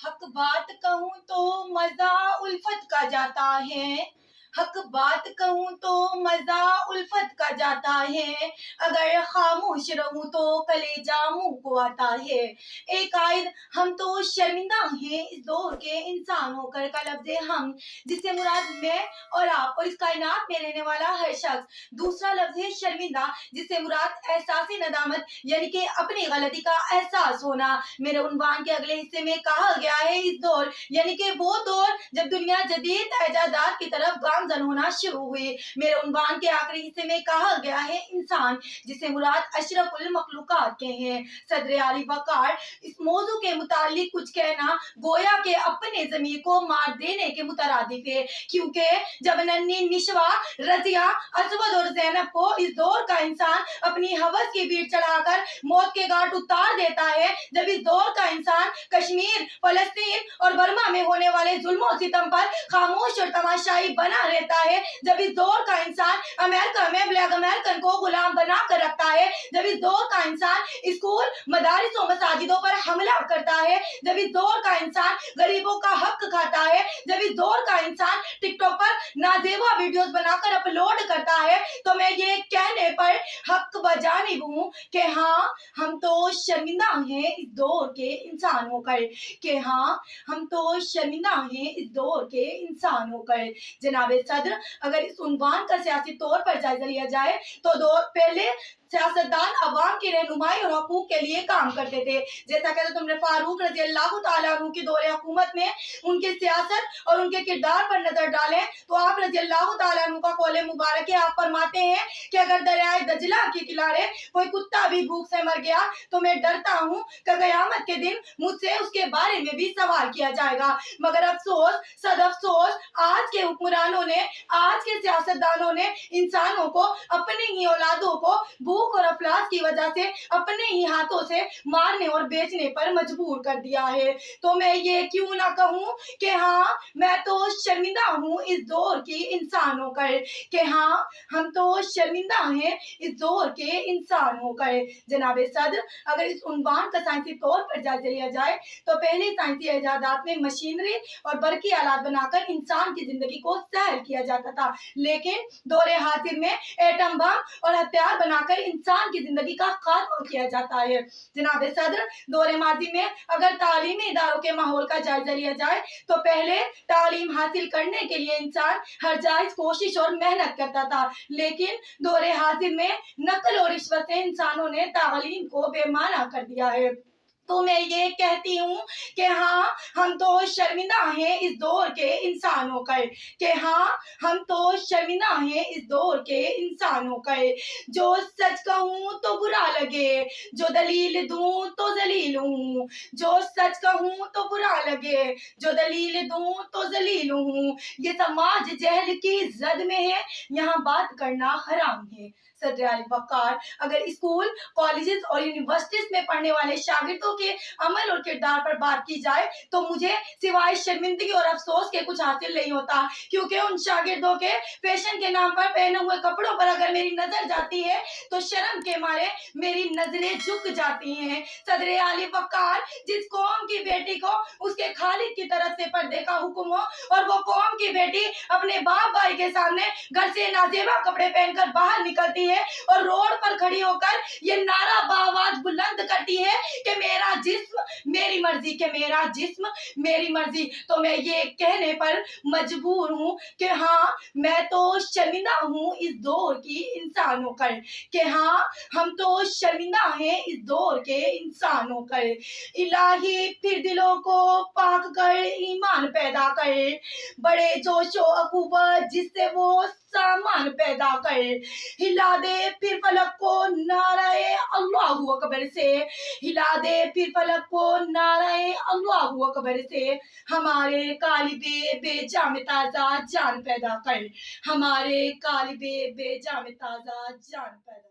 हक बात कहूँ तो मजा उल्फत का जाता है, हक बात कहूँ तो मजा उल्फत का जाता है, अगर खामोश रहूं तो कलेजा मुंह को आता है। एक आयद हम तो शर्मिंदा हैं इस दौर के इंसान होकर का लफ्ज़ हम, जिससे मुराद मैं और आप और इस कायनात में रहने वाला हर शख्स। दूसरा लफ्ज़ है शर्मिंदा, जिससे मुराद एहसास नदामत यानी कि अपनी गलती का एहसास होना। मेरे उन्वान के अगले हिस्से में कहा गया है इस दौर यानी कि वो दौर जब दुनिया जदीद इजादात की तरफ गामजन होना शुरू हुई। मेरे उन्वान के आखिरी हिस्से में कहा गया है इंसान, जिसे मुराद अशरफुल मखलूकात के हैं। सदर आली वकार इस मौजू के मुतालिक कुछ कहना गोया के अपने ज़मीर को मार देने के मुतरादिफ है, क्योंकि जब नन्ही निशवा, रजिया, असवद और ज़ैनब को इस दौर का इंसान अपनी हवस की भीड़ चढ़ाकर मौत के घाट उतार देता है, जब इस दौर का इंसान कश्मीर, फलस्तीन और बर्मा में होने वाले जुल्म सितम पर खामोश और तमाशाई बना रहता है, जब इस दौर का इंसान अमेरिका में ब्लैक अमेरिकन को गुलाम बना कर रखता है, जब इस दौर का इंसान स्कूल, मदारिस और मसाजिदों पर हमला करता है, जब इस दौर का इंसान गरीबों का हक खाता है, जब इस दौर का इंसान टिकटॉक पर नाजेबा वीडियोस बनाकर अपलोड करता है, तो मैं ये कहने पर हक बजानिब हूँ कि हाँ, हम तो शर्मिंदा हैं इस दौर के इंसान होकर, कि हाँ, हम तो शर्मिंदा हैं इस दौर के इंसान होकर। जनाब सदर, अगर इस उन्वान का सियासी तौर पर जायजा लिया जाए तो दौर पहले सियासतदान अवाम की रहनुमाई और हकूक के लिए काम करते थे। जैसा कि तुमने फारूक रज़ी अल्लाह तआला अन्हु की दौरे हुकूमत में उनके सियासत और उनके किरदार पर नजर डालें तो आप रज़ी अल्लाह तआला अन्हु का कौल मुबारक है, आप फरमाते हैं कि अगर दरियाए दजला के किनारे कोई कुत्ता भी भूख से मर गया तो मैं डरता हूँ कि क़यामत के दिन मुझसे उसके बारे में भी सवाल किया जाएगा। मगर अफसोस, सद अफसोस, आज के हुक्मरानों ने, आज के सियासतदानों ने इंसानों को, अपनी ही औलादों को भूख और अफलास की वजह से अपने ही हाथों से मारने और बेचने पर मजबूर कर दिया है। तो मैं ये क्यों ना कहूँ कि हाँ, मैं तो शर्मिंदा हूँ इस दौर की इंसान होकर, कि हाँ, हम तो शर्मिंदा हैं इस दौर के इंसान होकर। जनाब सदर, अगर इस उन्वान का साइंसी तौर पर जायजा लिया जाए तो पहले साइंसी इजादात में मशीनरी और बरकी आलात बनाकर इंसान की जिंदगी को सहल किया जाता था, लेकिन दौरे हाजिर में एटम बम और हथियार बनाकर इंसान की जिंदगी का खात्मा किया जाता है। जनाब सदर, दौरे माजी में अगर तालीमी इदारों के माहौल का जायजा लिया जाए तो पहले तालीम हासिल करने के लिए इंसान हर जायज कोशिश और मेहनत करता था, लेकिन दौरे हाजिर में नकल और रिश्वत से इंसानों ने तालीम को बेमाना कर दिया है। तो मैं ये कहती हूँ कि हाँ, हम तो शर्मिंदा हैं इस दौर के इंसान होकर, कि हाँ, हम तो शर्मिंदा हैं इस दौर के इंसान होकर। जो सच कहूँ तो बुरा लगे, जो दलील दूँ तो जलील हूँ, जो सच कहूँ तो बुरा लगे, जो दलील दूँ तो जलील हूँ। ये समाज जहल की जद में है, यहाँ बात करना हराम है। सदर आली वकार, अगर स्कूल, कॉलेजेस और यूनिवर्सिटीज में पढ़ने वाले शागिर्दों के अमल और किरदार पर बात की जाए तो मुझे सिवाय शर्मिंदगी और अफसोस के कुछ हासिल नहीं होता, क्योंकि उन शागिर्दों के फैशन के नाम पर पहने हुए कपड़ों पर अगर मेरी नजर जाती है तो शर्म के मारे मेरी नजरें झुक जाती हैं। सदर आली वकार, जिस कौम की बेटी को उसके खालिद की तरफ से पर्दे का हुक्म हो और वो कौम की बेटी अपने बाप भाई के सामने घर से नाजेबा कपड़े पहनकर बाहर निकलती है और रोड पर खड़ी होकर ये नारा बाआवाज बुलंद करती है कि मेरा जिस्म मेरी मर्जी, के मेरा जिस्म मेरी मर्जी, तो मैं ये कहने पर मजबूर हूँ कि हाँ, मैं तो शर्मिंदा हूँ इस दौर की इंसान होकर, कि हाँ, हम तो शर्मिंदा हैं इस दौर के इंसान होकर। इलाही फिर दिलों को पाक कर ईमान पैदा कर, बड़े जोशो अकूबत जिससे वो सामान पैदा कर, हिला दे फिर फलक को नाराए अल्लाहु अकबर से, हिला दे फिर फलक को नाराए अल्लाहु अकबर से। हमारे कालिबे बेजा में ताजा जान पैदा कर, हमारे कालिबे बेजा में ताजा जान पैदा